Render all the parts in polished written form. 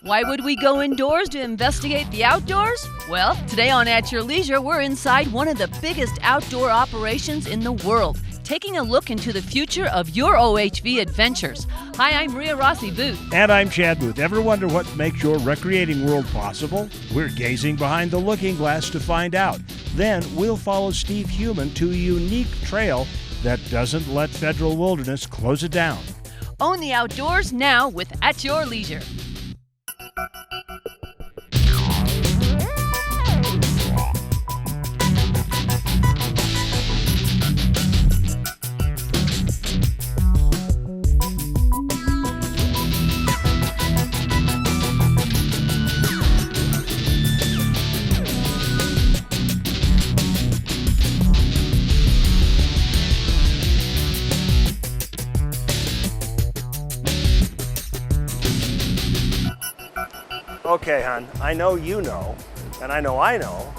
Why would we go indoors to investigate the outdoors? Well, today on At Your Leisure, we're inside one of the biggest outdoor operations in the world, taking a look into the future of your OHV adventures. Hi, I'm Ria Rossi Booth. And I'm Chad Booth. Ever wonder what makes your recreating world possible? We're gazing behind the looking glass to find out. Then we'll follow Steve Human to a unique trail that doesn't let federal wilderness close it down. Own the outdoors now with At Your Leisure. Okay, hon, I know you know, and I know,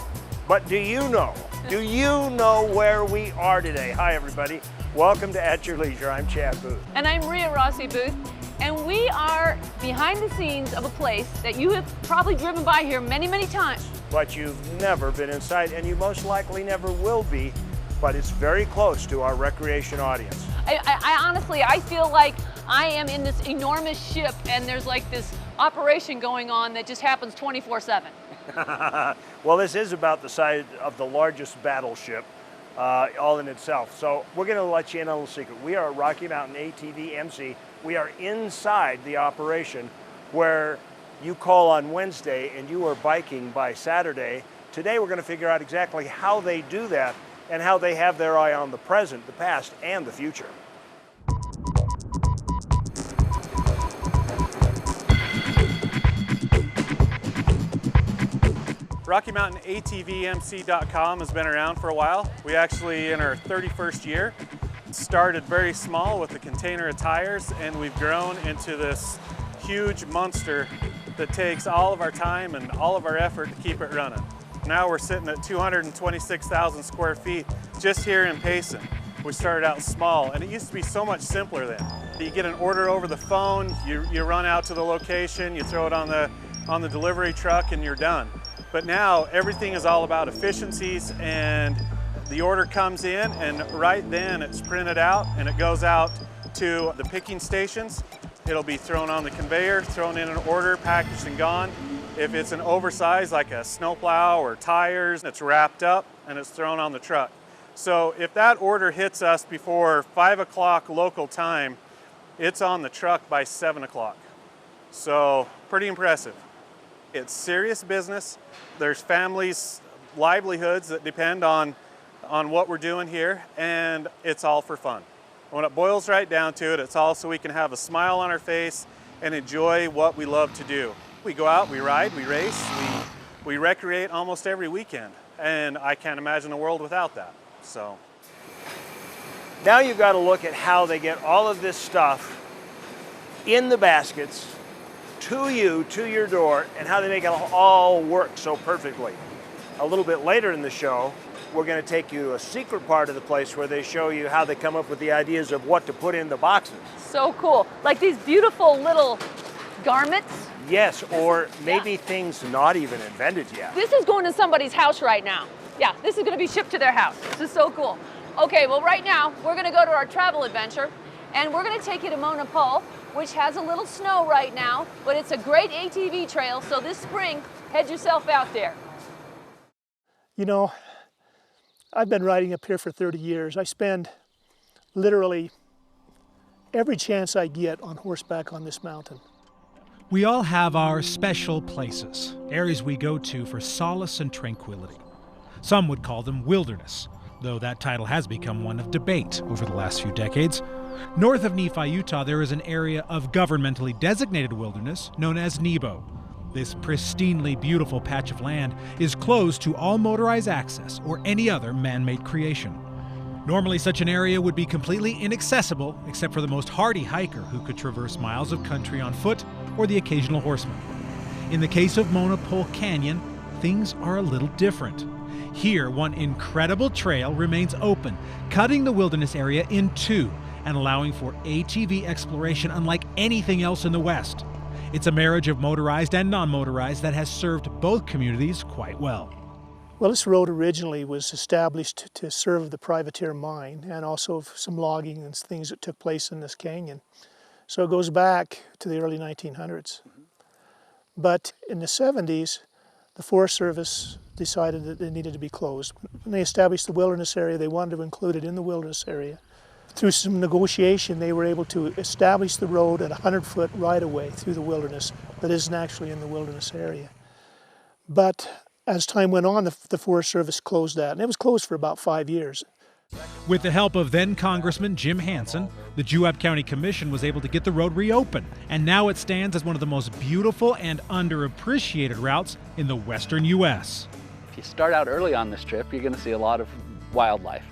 but do you know? Do you know where we are today? Hi, everybody. Welcome to At Your Leisure. I'm Chad Booth. And I'm Ria Rossi Booth. And we are behind the scenes of a place that you have probably driven by here many, many times. But you've never been inside, and you most likely never will be, but it's very close to our recreation audience. I honestly, I feel like I am in this enormous ship and there's like this operation going on that just happens 24/7. Well, this is about the size of the largest battleship all in itself. So we're going to let you in on a little secret. We are at Rocky Mountain ATV MC. We are inside the operation where you call on Wednesday and you are biking by Saturday. Today we're going to figure out exactly how they do that and how they have their eye on the present, the past, and the future. RockyMountainATVMC.com has been around for a while. We actually in our 31st year. Started very small with a container of tires, and we've grown into this huge monster that takes all of our time and all of our effort to keep it running. Now we're sitting at 226,000 square feet just here in Payson. We started out small, and it used to be so much simpler then. You get an order over the phone, you run out to the location, you throw it on the delivery truck, and you're done. But now everything is all about efficiencies, and the order comes in, and right then it's printed out and it goes out to the picking stations. It'll be thrown on the conveyor, thrown in an order, packaged and gone. If it's an oversized like a snowplow or tires, it's wrapped up and it's thrown on the truck. So if that order hits us before 5 o'clock local time, it's on the truck by 7 o'clock. So pretty impressive. It's serious business. There's families' livelihoods that depend on what we're doing here, and it's all for fun. When it boils right down to it, it's all so we can have a smile on our face and enjoy what we love to do. We go out, we ride, we race, we recreate almost every weekend, and I can't imagine a world without that. So now you've got to look at how they get all of this stuff in the baskets to you, to your door, and how they make it all work so perfectly. A little bit later in the show, we're going to take you to a secret part of the place where they show you how they come up with the ideas of what to put in the boxes. So cool. Like these beautiful little garments. Yes, or maybe things not even invented yet. This is going to somebody's house right now. Yeah, this is going to be shipped to their house. This is so cool. Okay, well right now we're going to go to our travel adventure, and we're going to take you to Mona Pole, which has a little snow right now, but it's a great ATV trail, so this spring, head yourself out there. You know, I've been riding up here for 30 years. I spend literally every chance I get on horseback on this mountain. We all have our special places, areas we go to for solace and tranquility. Some would call them wilderness, though that title has become one of debate over the last few decades. North of Nephi, Utah, there is an area of governmentally designated wilderness known as Nebo. This pristinely beautiful patch of land is closed to all motorized access or any other man-made creation. Normally, such an area would be completely inaccessible except for the most hardy hiker who could traverse miles of country on foot or the occasional horseman. In the case of Mona Pole Canyon, things are a little different. Here, one incredible trail remains open, cutting the wilderness area in two and allowing for ATV exploration unlike anything else in the West. It's a marriage of motorized and non-motorized that has served both communities quite well. Well, this road originally was established to serve the privateer mine and also some logging and things that took place in this canyon. So it goes back to the early 1900s. But in the 70s, the Forest Service decided that it needed to be closed. When they established the wilderness area, they wanted to include it in the wilderness area. Through some negotiation, they were able to establish the road at 100-foot right-of-way through the wilderness that isn't actually in the wilderness area. But as time went on, the Forest Service closed that, and it was closed for about 5 years. With the help of then Congressman Jim Hansen, the Juab County Commission was able to get the road reopened, and now it stands as one of the most beautiful and underappreciated routes in the western U.S. If you start out early on this trip, you're going to see a lot of wildlife.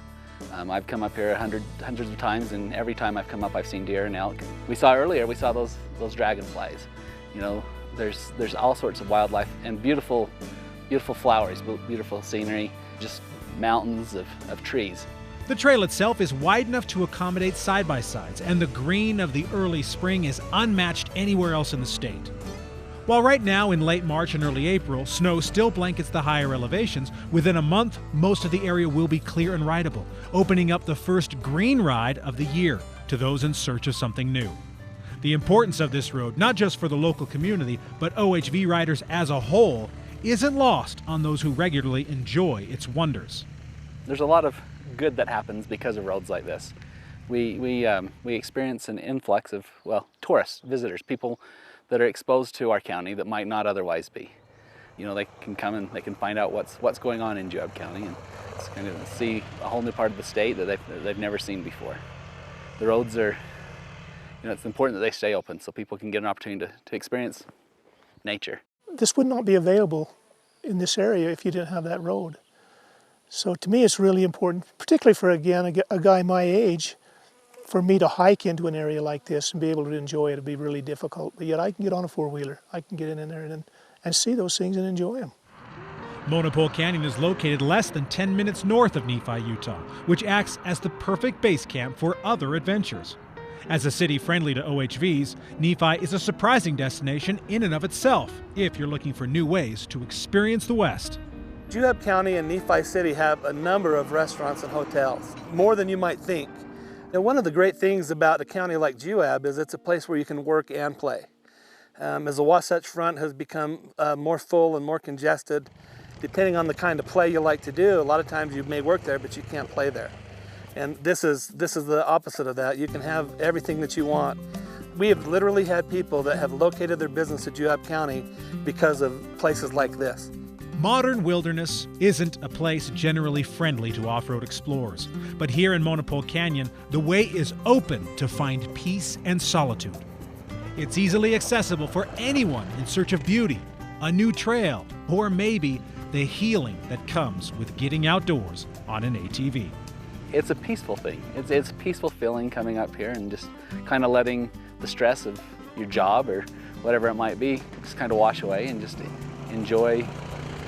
I've come up here hundreds of times, and every time I've come up, I've seen deer and elk. We saw those dragonflies. You know, there's all sorts of wildlife and beautiful flowers, beautiful scenery, just mountains of trees. The trail itself is wide enough to accommodate side-by-sides, and the green of the early spring is unmatched anywhere else in the state. While right now in late March and early April, snow still blankets the higher elevations, within a month, most of the area will be clear and rideable, opening up the first green ride of the year to those in search of something new. The importance of this road, not just for the local community, but OHV riders as a whole, isn't lost on those who regularly enjoy its wonders. There's a lot of good that happens because of roads like this. We experience an influx of, well, tourists, visitors, people that are exposed to our county that might not otherwise be. You know, they can come and they can find out what's going on in Juab County and kind of see a whole new part of the state that they've never seen before. The roads are, you know, it's important that they stay open so people can get an opportunity to experience nature. This would not be available in this area if you didn't have that road. So to me, it's really important, particularly for, again, a guy my age, for me to hike into an area like this and be able to enjoy it would be really difficult. But yet I can get on a four-wheeler. I can get in there and see those things and enjoy them. Monopole Canyon is located less than 10 minutes north of Nephi, Utah, which acts as the perfect base camp for other adventures. As a city friendly to OHVs, Nephi is a surprising destination in and of itself if you're looking for new ways to experience the West. Juab County and Nephi City have a number of restaurants and hotels, more than you might think. Now, one of the great things about a county like Juab is it's a place where you can work and play. As the Wasatch Front has become more full and more congested, depending on the kind of play you like to do, a lot of times you may work there, but you can't play there. And this is the opposite of that. You can have everything that you want. We have literally had people that have located their business at Juab County because of places like this. Modern wilderness isn't a place generally friendly to off-road explorers, but here in Monopole Canyon, the way is open to find peace and solitude. It's easily accessible for anyone in search of beauty, a new trail, or maybe the healing that comes with getting outdoors on an ATV. It's a peaceful thing. It's a peaceful feeling coming up here and just kind of letting the stress of your job or whatever it might be just kind of wash away and just enjoy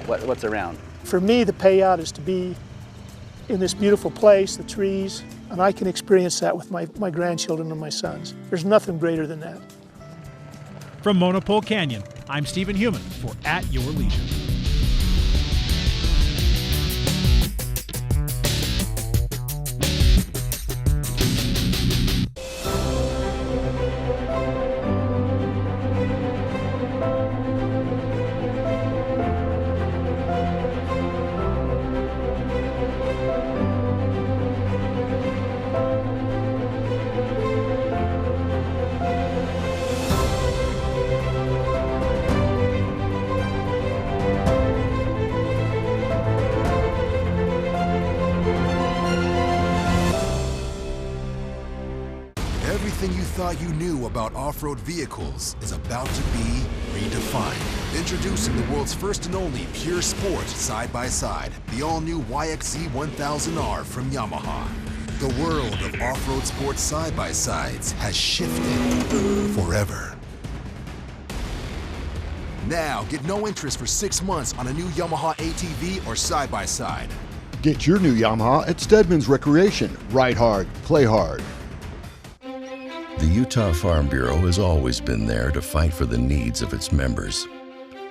what's around. For me, the payout is to be in this beautiful place, the trees, and I can experience that with my grandchildren and my sons. There's nothing greater than that. From Monopole Canyon, I'm Stephen Heumann for At Your Leisure. Everything you thought you knew about off-road vehicles is about to be redefined. Introducing the world's first and only pure sport side-by-side, the all-new YXZ 1000R from Yamaha. The world of off-road sports side-by-sides has shifted forever. Now, get no interest for 6 months on a new Yamaha ATV or side-by-side. Get your new Yamaha at Stedman's Recreation. Ride hard, play hard. The Utah Farm Bureau has always been there to fight for the needs of its members,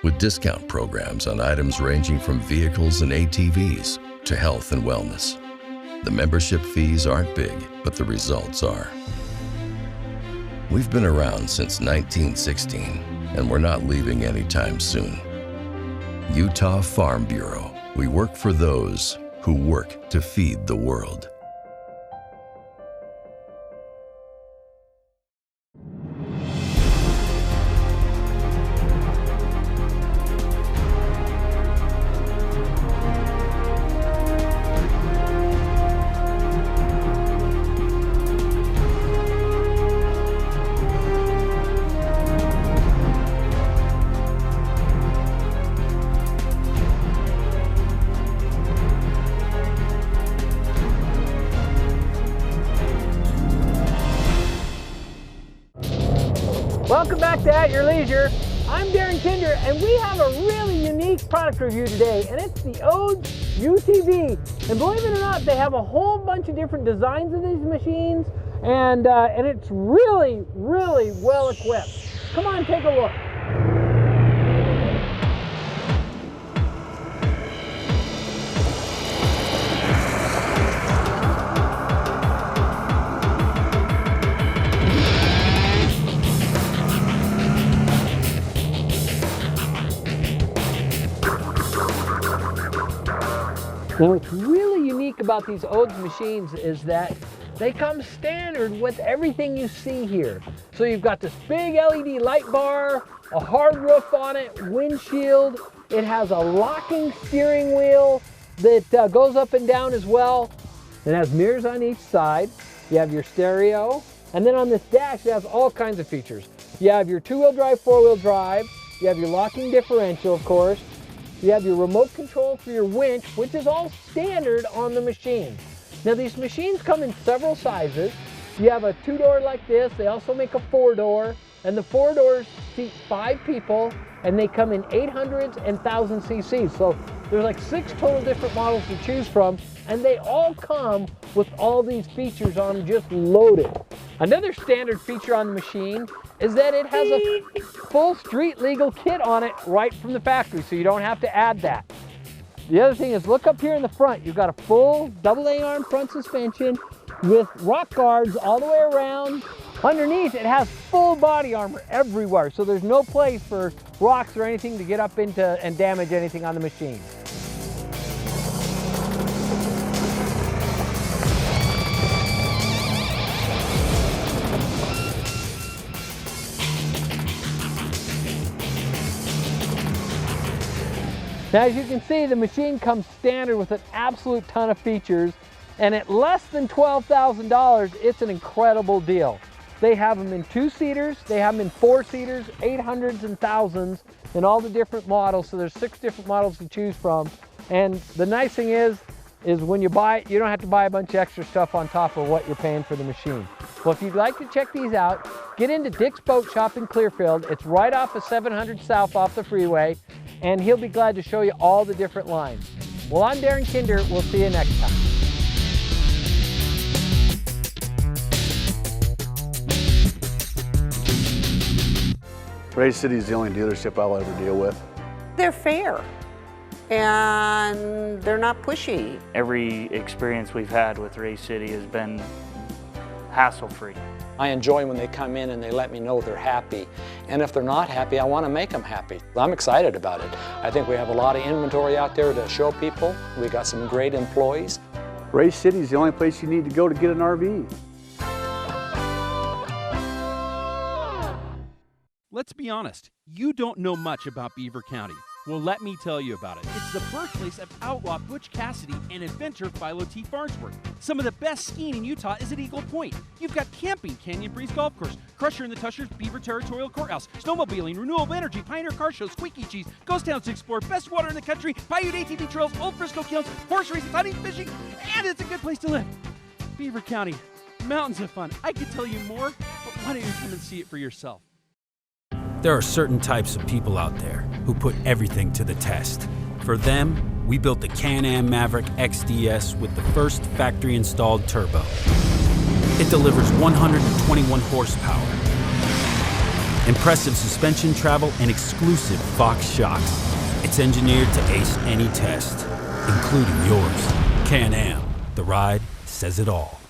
with discount programs on items ranging from vehicles and ATVs to health and wellness. The membership fees aren't big, but the results are. We've been around since 1916, and we're not leaving anytime soon. Utah Farm Bureau. We work for those who work to feed the world. Welcome back to At Your Leisure. I'm Darren Kinder, and we have a really unique product review today, and it's the ODES UTV. And believe it or not, they have a whole bunch of different designs of these machines, and it's really, really well equipped. Come on, take a look. Now, what's really unique about these ODES machines is that they come standard with everything you see here. So you've got this big LED light bar, a hard roof on it, windshield. It has a locking steering wheel that goes up and down as well. It has mirrors on each side. You have your stereo. And then on this dash, it has all kinds of features. You have your two-wheel drive, four-wheel drive. You have your locking differential, of course. You have your remote control for your winch, which is all standard on the machine. Now, these machines come in several sizes. You have a two-door like this. They also make a four-door, and the four doors seat 5 people, and they come in 800s and 1000 cc's. So there's like 6 total different models to choose from, and they all come with all these features on them just loaded. Another standard feature on the machine is that it has a full street legal kit on it right from the factory, so you don't have to add that. The other thing is, look up here in the front. You've got a full AA arm front suspension with rock guards all the way around. Underneath, it has full body armor everywhere, so there's no place for rocks or anything to get up into and damage anything on the machine. Now, as you can see, the machine comes standard with an absolute ton of features, and at less than $12,000, it's an incredible deal. They have them in 2-seaters, they have them in 4-seaters, 800s and 1000s, and all the different models. So there's 6 different models to choose from. And the nice thing is when you buy it, you don't have to buy a bunch of extra stuff on top of what you're paying for the machine. Well, if you'd like to check these out, get into Dick's Boat Shop in Clearfield. It's right off of 700 South off the freeway, and he'll be glad to show you all the different lines. Well, I'm Darren Kinder. We'll see you next time. Reece City is the only dealership I'll ever deal with. They're fair and they're not pushy. Every experience we've had with Reece City has been hassle-free. I enjoy when they come in and they let me know they're happy. And if they're not happy, I want to make them happy. I'm excited about it. I think we have a lot of inventory out there to show people. We got some great employees. Reece City is the only place you need to go to get an RV. Let's be honest, you don't know much about Beaver County. Well, let me tell you about it. It's the birthplace of outlaw Butch Cassidy and inventor Philo T. Farnsworth. Some of the best skiing in Utah is at Eagle Point. You've got camping, Canyon Breeze Golf Course, Crusher and the Tushers, Beaver Territorial Courthouse, snowmobiling, renewable energy, Pioneer Car Show, Squeaky Cheese, Ghost Towns to explore, best water in the country, Paiute ATV trails, Old Frisco Kilns, horse racing, hunting, fishing, and it's a good place to live. Beaver County, mountains of fun. I could tell you more, but why don't you come and see it for yourself? There are certain types of people out there who put everything to the test. For them, we built the Can-Am Maverick XDS with the first factory-installed turbo. It delivers 121 horsepower, impressive suspension travel, and exclusive Fox shocks. It's engineered to ace any test, including yours. Can-Am, the ride says it all.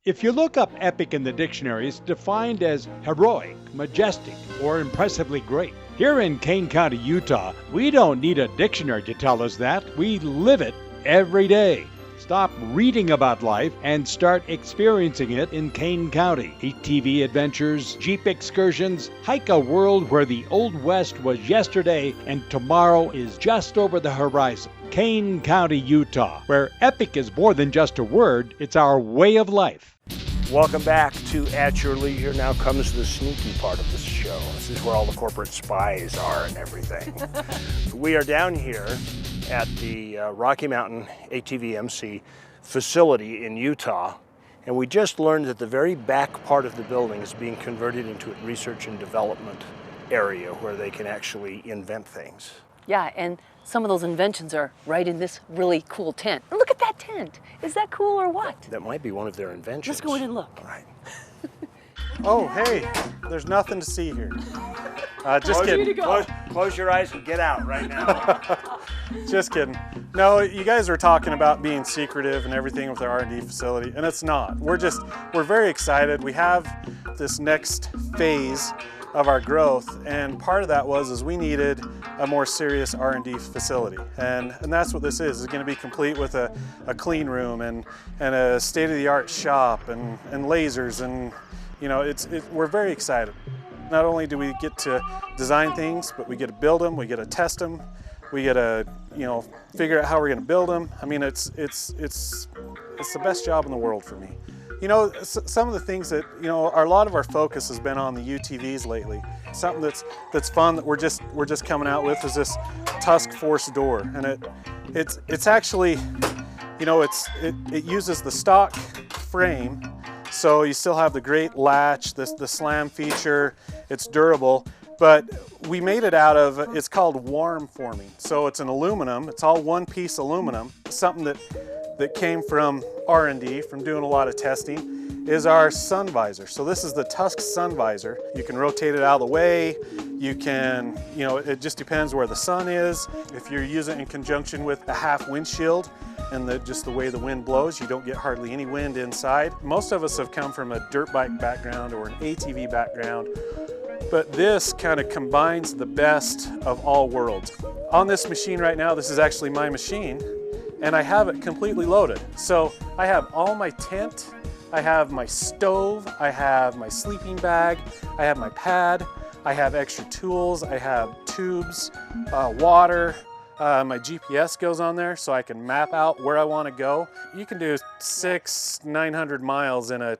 If you look up epic in the dictionary, it's defined as heroic, majestic, or impressively great. Here in Kane County, Utah, we don't need a dictionary to tell us that. We live it every day. Stop reading about life and start experiencing it in Kane County. ATV adventures, Jeep excursions, hike a world where the Old West was yesterday and tomorrow is just over the horizon. Kane County, Utah, where epic is more than just a word, it's our way of life. Welcome back to At Your Leisure. Now comes the sneaky part of this show. This is where all the corporate spies are and everything. We are down here at the Rocky Mountain ATV-MC facility in Utah, and we just learned that the very back part of the building is being converted into a research and development area where they can actually invent things. Yeah, and some of those inventions are right in this really cool tent. And look at that tent. Is that cool or what? That might be one of their inventions. Let's go in and look. All right. Oh, hey, there's nothing to see here. Just kidding. Close your eyes and get out right now. Just kidding. No, you guys were talking about being secretive and everything with our R&D facility, and it's not. We're very excited. We have this next phase of our growth, and part of that is we needed a more serious R&D facility, and that's what this is. It's going to be complete with a clean room and a state-of-the-art shop and lasers, and you know, we're very excited. Not only do we get to design things, but we get to build them, we get to test them, we get to, you know, figure out how we're going to build them. I mean, it's the best job in the world for me. You know, some of the things that, you know, a lot of our focus has been on the UTVs lately. Something that's fun that we're just coming out with is this Tusk Force door, and it's actually, you know, it uses the stock frame, so you still have the great latch, the slam feature. It's durable, but we made it out of, it's called warm forming. So it's an aluminum. It's all one piece aluminum. Something that came from R&D, from doing a lot of testing, is our sun visor. So this is the Tusk sun visor. You can rotate it out of the way. You can, you know, it just depends where the sun is. If you're using it in conjunction with a half windshield and just the way the wind blows, you don't get hardly any wind inside. Most of us have come from a dirt bike background or an ATV background, but this kind of combines the best of all worlds. On this machine right now, this is actually my machine, and I have it completely loaded. So I have all my tent, I have my stove, I have my sleeping bag, I have my pad, I have extra tools, I have tubes, water, my GPS goes on there so I can map out where I want to go. You can do 600-900 miles in a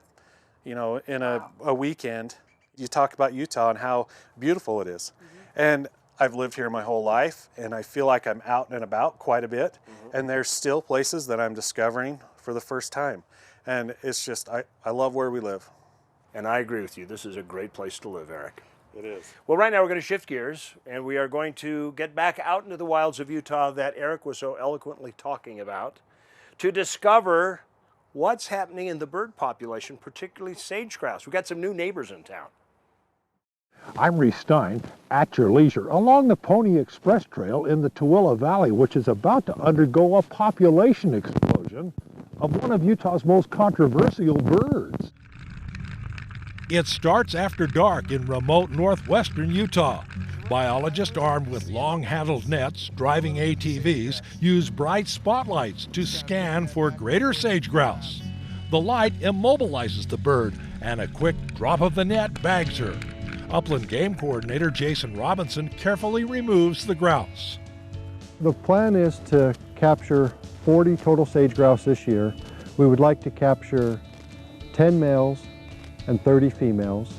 weekend. You talk about Utah and how beautiful it is. And I've lived here my whole life, and I feel like I'm out and about quite a bit, and there's still places that I'm discovering for the first time. And it's just, I love where we live. And I agree with you. This is a great place to live, Eric. It is. Well, right now we're going to shift gears, and we are going to get back out into the wilds of Utah that Eric was so eloquently talking about, to discover what's happening in the bird population, particularly sage grouse. We've got some new neighbors in town. I'm Reece Stein, at your leisure, along the Pony Express Trail in the Tooele Valley, which is about to undergo a population explosion of one of Utah's most controversial birds. It starts after dark in remote northwestern Utah. Biologists armed with long-handled nets driving ATVs use bright spotlights to scan for greater sage grouse. The light immobilizes the bird, and a quick drop of the net bags her. Upland Game Coordinator Jason Robinson carefully removes the grouse. The plan is to capture 40 total sage grouse this year. We would like to capture 10 males and 30 females.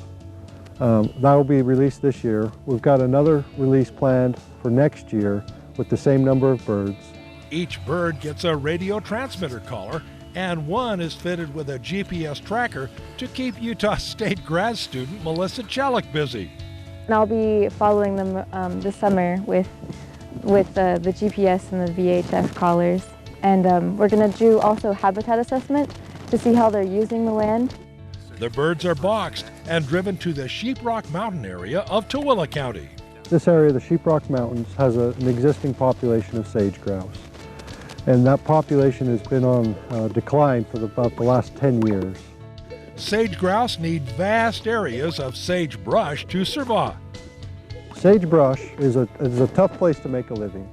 That will be released this year. We've got another release planned for next year with the same number of birds. Each bird gets a radio transmitter collar, and one is fitted with a GPS tracker to keep Utah State grad student Melissa Chelik busy. And I'll be following them this summer with the GPS and the VHF collars. And we're going to do also habitat assessment to see how they're using the land. The birds are boxed and driven to the Sheeprock Mountain area of Tooele County. This area, the Sheeprock Mountains, has an existing population of sage grouse. And that population has been on decline for about the last 10 years. Sage grouse need vast areas of sagebrush to survive. Sagebrush is a tough place to make a living,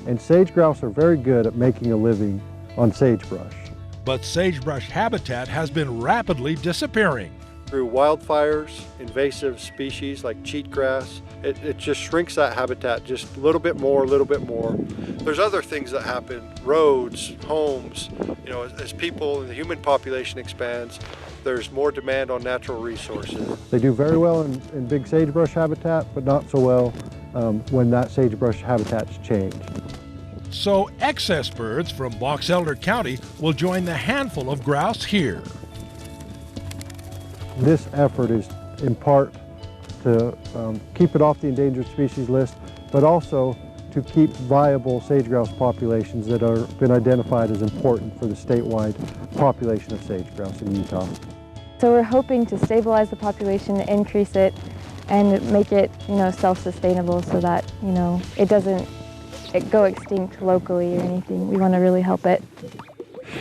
and sage grouse are very good at making a living on sagebrush. But sagebrush habitat has been rapidly disappearing. Through wildfires, invasive species like cheatgrass, it just shrinks that habitat just a little bit more, a little bit more. There's other things that happen, roads, homes, you know, as people and the human population expands, there's more demand on natural resources. They do very well in big sagebrush habitat, but not so well when that sagebrush habitat's changed. So excess birds from Box Elder County will join the handful of grouse here. This effort is in part to keep it off the endangered species list, but also to keep viable sage grouse populations that have been identified as important for the statewide population of sage grouse in Utah. So we're hoping to stabilize the population, increase it, and make it, self-sustainable so that, it doesn't go extinct locally or anything. We want to really help it.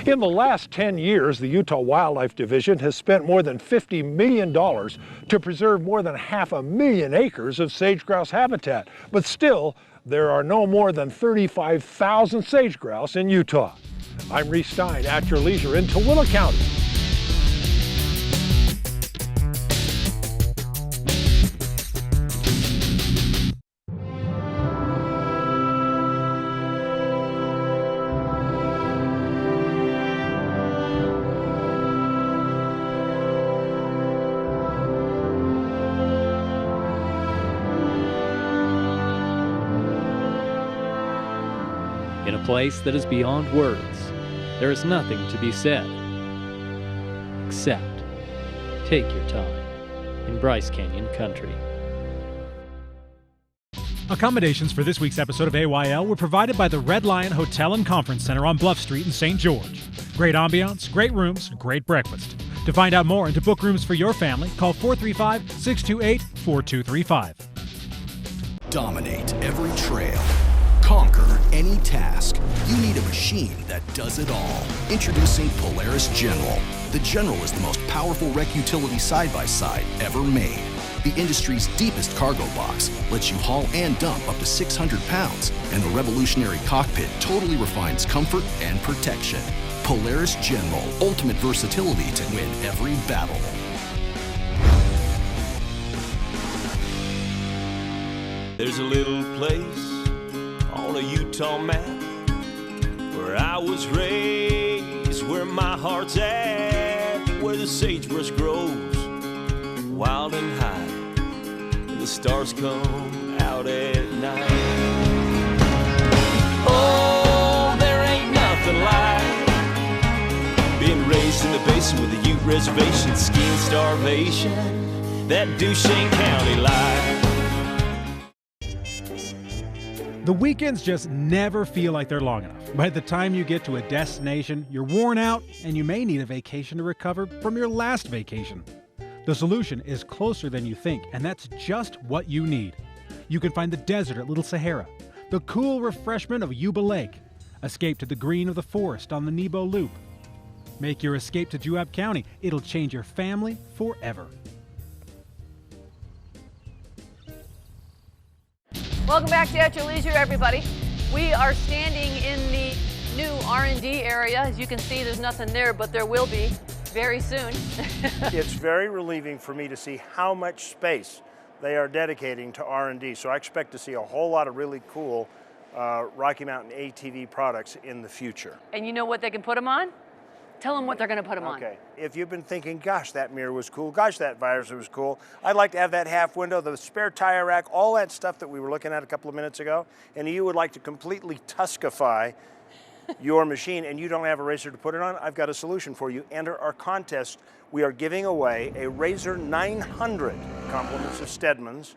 In the last 10 years, the Utah Wildlife Division has spent more than $50 million to preserve more than 500,000 acres of sage grouse habitat. But still, there are no more than 35,000 sage grouse in Utah. I'm Reece Stein at your leisure in Tooele County. In a place that is beyond words, there is nothing to be said, except take your time in Bryce Canyon country. Accommodations for this week's episode of AYL were provided by the Red Lion Hotel and Conference Center on Bluff Street in St. George. Great ambiance, great rooms, great breakfast. To find out more and to book rooms for your family, call 435-628-4235. Dominate every trail. Conquer any task. You need a machine that does it all. Introducing Polaris General. The General is the most powerful wreck utility side-by-side ever made. The industry's deepest cargo box lets you haul and dump up to 600 pounds, and the revolutionary cockpit totally refines comfort and protection. Polaris General, ultimate versatility to win every battle. There's a little place on a Utah map where I was raised, where my heart's at, where the sagebrush grows wild and high, and the stars come out at night. Oh, there ain't nothing like being raised in the basin with a Ute reservation, skiing starvation, that Duchesne County life. The weekends just never feel like they're long enough. By the time you get to a destination, you're worn out and you may need a vacation to recover from your last vacation. The solution is closer than you think, and that's just what you need. You can find the desert at Little Sahara, the cool refreshment of Yuba Lake, escape to the green of the forest on the Nebo Loop. Make your escape to Juab County. It'll change your family forever. Welcome back to At Your Leisure, everybody. We are standing in the new R&D area. As you can see, there's nothing there, but there will be very soon. It's very relieving for me to see how much space they are dedicating to R&D. So I expect to see a whole lot of really cool Rocky Mountain ATV products in the future. And you know what they can put them on? Tell them what they're going to put them on. Okay. If you've been thinking, gosh, that mirror was cool, gosh, that visor was cool, I'd like to have that half window, the spare tire rack, all that stuff that we were looking at a couple of minutes ago, and you would like to completely Tuskify your machine and you don't have a RZR to put it on, I've got a solution for you. Enter our contest. We are giving away a RZR 900, compliments of Stedman's,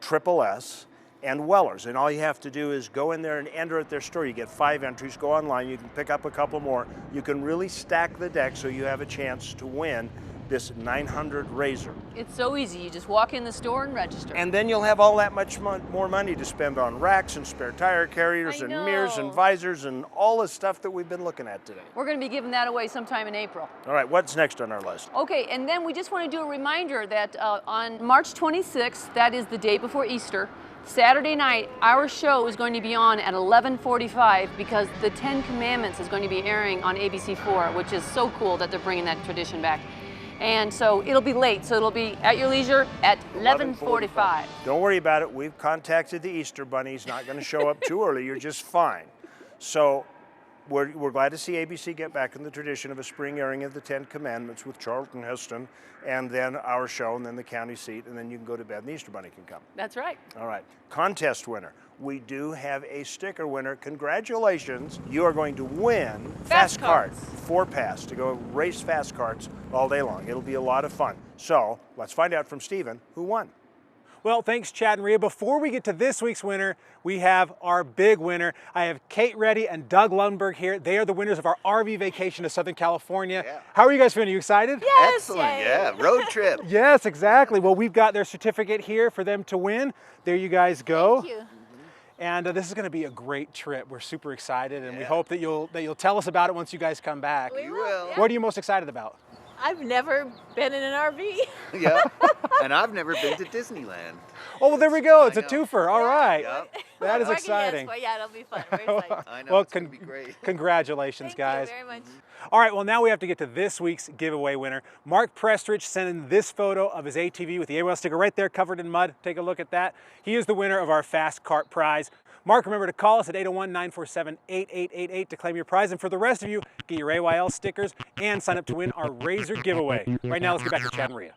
Triple S, and Wellers. And all you have to do is go in there and enter at their store. You get 5 entries, go online, you can pick up a couple more. You can really stack the deck so you have a chance to win this 900 Razor. It's so easy. You just walk in the store and register. And then you'll have all that much more money to spend on racks and spare tire carriers and mirrors and visors and all the stuff that we've been looking at today. We're going to be giving that away sometime in April. All right, what's next on our list? Okay, and then we just want to do a reminder that on March 26th, that is the day before Easter, Saturday night, our show is going to be on at 11:45 because the 10 Commandments is going to be airing on ABC4, which is so cool that they're bringing that tradition back. And so it'll be late, so it'll be at your leisure at 11:45. Don't worry about it. We've contacted the Easter Bunny. He's not going to show up too early. You're just fine. So we're glad to see ABC get back in the tradition of a spring airing of the 10 Commandments with Charlton Heston, and then our show, and then the county seat, and then you can go to bed and the Easter Bunny can come. That's right. All right. Contest winner. We do have a sticker winner. Congratulations. You are going to win Fast Carts 4-Pass to go race fast carts all day long. It'll be a lot of fun. So let's find out from Stephen who won. Well, thanks, Chad and Ria. Before we get to this week's winner, we have our big winner. I have Kate Reddy and Doug Lundberg here. They are the winners of our RV vacation to Southern California. Yeah. How are you guys feeling? Are you excited? Yes, excellent, yeah. Road trip. Yes, exactly. Well, we've got their certificate here for them to win. There you guys go. Thank you. And this is going to be a great trip. We're super excited, and we hope that you'll tell us about it once you guys come back. We will. What are you most excited about? I've never been in an RV. Yeah, and I've never been to Disneyland. Oh, well, there we go. It's a twofer. All right. Yep. That is exciting. Yes, yeah, it'll be fun. We're excited. I know, well, it's going to be great. Congratulations, guys. Thank you very much. All right, well, now we have to get to this week's giveaway winner. Mark Prestridge sent in this photo of his ATV with the AWL sticker right there covered in mud. Take a look at that. He is the winner of our Fast Cart prize. Mark, remember to call us at 801-947-8888 to claim your prize. And for the rest of you, get your AYL stickers and sign up to win our Razor giveaway. Right now, let's get back to Chad and Ria.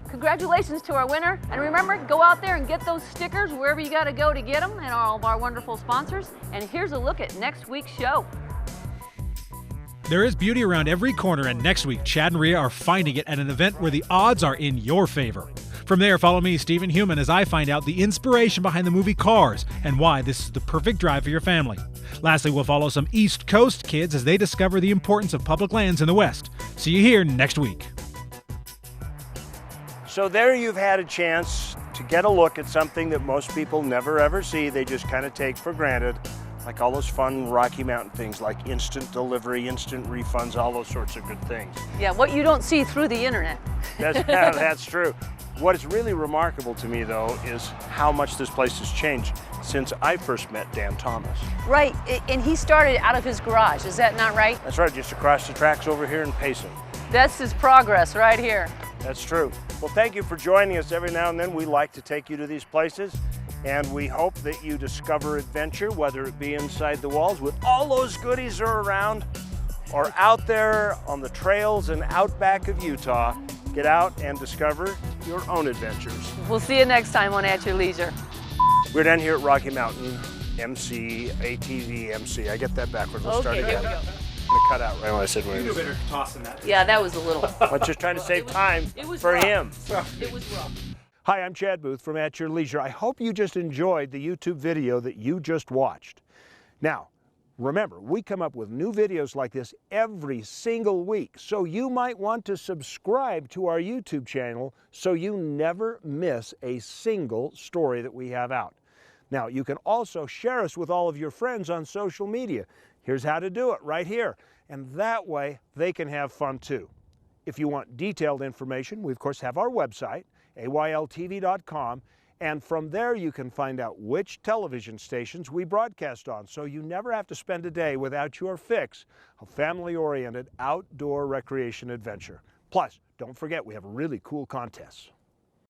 Congratulations to our winner. And remember, go out there and get those stickers wherever you got to go to get them, and all of our wonderful sponsors. And here's a look at next week's show. There is beauty around every corner, and next week, Chad and Ria are finding it at an event where the odds are in your favor. From there, follow me, Stephen Human, as I find out the inspiration behind the movie Cars and why this is the perfect drive for your family. Lastly, we'll follow some East Coast kids as they discover the importance of public lands in the West. See you here next week. So there you've had a chance to get a look at something that most people never ever see. They just kind of take for granted, like all those fun Rocky Mountain things like instant delivery, instant refunds, all those sorts of good things. Yeah, what you don't see through the internet. That's true. What is really remarkable to me, though, is how much this place has changed since I first met Dan Thomas. Right, and he started out of his garage, is that not right? That's right, just across the tracks over here in Payson. That's his progress right here. That's true. Well, thank you for joining us. Every now and then we like to take you to these places, and we hope that you discover adventure, whether it be inside the walls with all those goodies that are around, or out there on the trails and outback of Utah. Get out and discover your own adventures. We'll see you next time on At Your Leisure. We're down here at Rocky Mountain MC, ATV MC. I get that backwards. Let's start again. Here we go. I'm gonna cut out right when I said You better tossing that. Yeah, that was a little. I'm just trying to save time for him. It was rough. Hi, I'm Chad Booth from At Your Leisure. I hope you just enjoyed the YouTube video that you just watched. Now, remember, we come up with new videos like this every single week, so you might want to subscribe to our YouTube channel so you never miss a single story that we have out. Now, you can also share us with all of your friends on social media. Here's how to do it right here, and that way they can have fun too. If you want detailed information, we of course have our website, AYLTV.com, and from there you can find out which television stations we broadcast on, so you never have to spend a day without your fix of family-oriented outdoor recreation adventure. Plus, don't forget we have really cool contests.